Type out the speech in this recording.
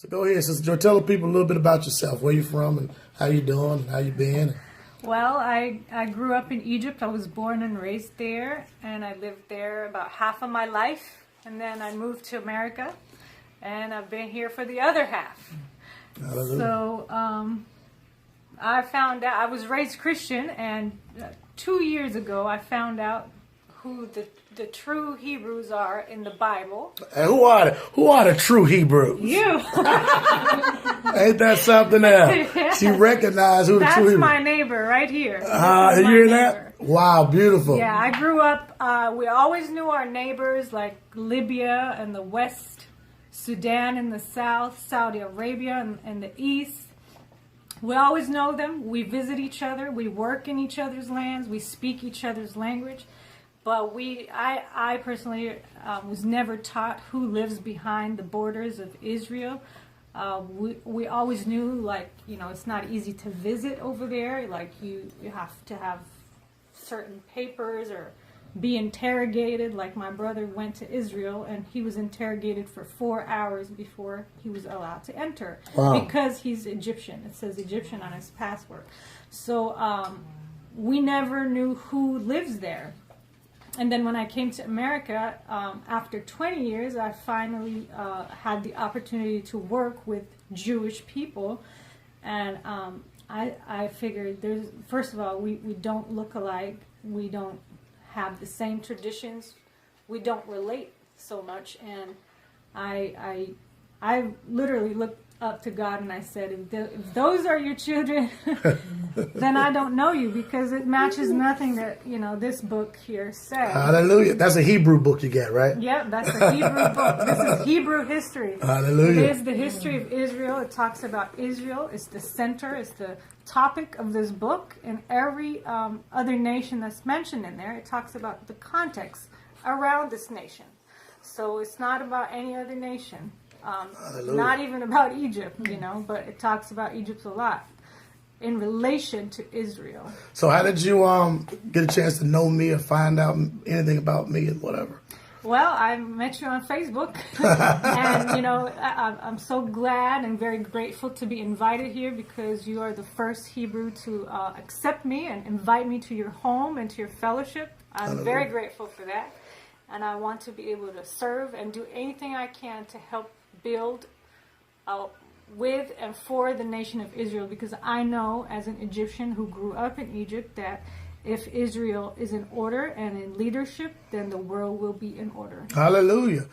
So go ahead, Sister Joy. Tell the people a little bit about yourself, where you're from, and how you doing, and how you been. Well, I grew up in Egypt. I was born and raised there, and I lived there about half of my life. And then I moved to America, and I've been here for the other half. Hallelujah. So I found out, I was raised Christian, and 2 years ago I found out who the true Hebrews are in the Bible. And who are the true Hebrews? You. Ain't that something else? Yeah. She recognized who the That's true Hebrews. my neighbor right here. This is You my hear neighbor. that? Wow, beautiful. Yeah, I grew up, we always knew our neighbors like Libya in the west, Sudan in the south, Saudi Arabia in the east. We always know them. We visit each other. We work in each other's lands. We speak each other's language. But I personally was never taught who lives behind the borders of Israel. We always knew, like, it's not easy to visit over there. Like, you have to have certain papers or be interrogated. Like, my brother went to Israel and he was interrogated for 4 hours before he was allowed to enter. Wow. Because he's Egyptian. It says Egyptian on his passport. So we never knew who lives there. And then when I came to America, after 20 years, I finally had the opportunity to work with Jewish people. And I figured, first of all, we don't look alike. We don't have the same traditions. We don't relate so much. And I literally looked up to God and I said, if those are your children, then I don't know you, because it matches nothing that, this book here says. Hallelujah. That's a Hebrew book you get, right? Yep, that's a Hebrew book. This is Hebrew history. Hallelujah. It is the history of Israel. It talks about Israel. It's the center. It's the topic of this book. And every other nation that's mentioned in there, it talks about the context around this nation. So it's not about any other nation. Not even about Egypt, but it talks about Egypt a lot in relation to Israel. So how did you get a chance to know me or find out anything about me and whatever? Well, I met you on Facebook, and I'm so glad and very grateful to be invited here, because you are the first Hebrew to accept me and invite me to your home and to your fellowship. I'm very grateful for that, and I want to be able to serve and do anything I can to help build with and for the nation of Israel, because I know, as an Egyptian who grew up in Egypt, that if Israel is in order and in leadership, then the world will be in order. Hallelujah.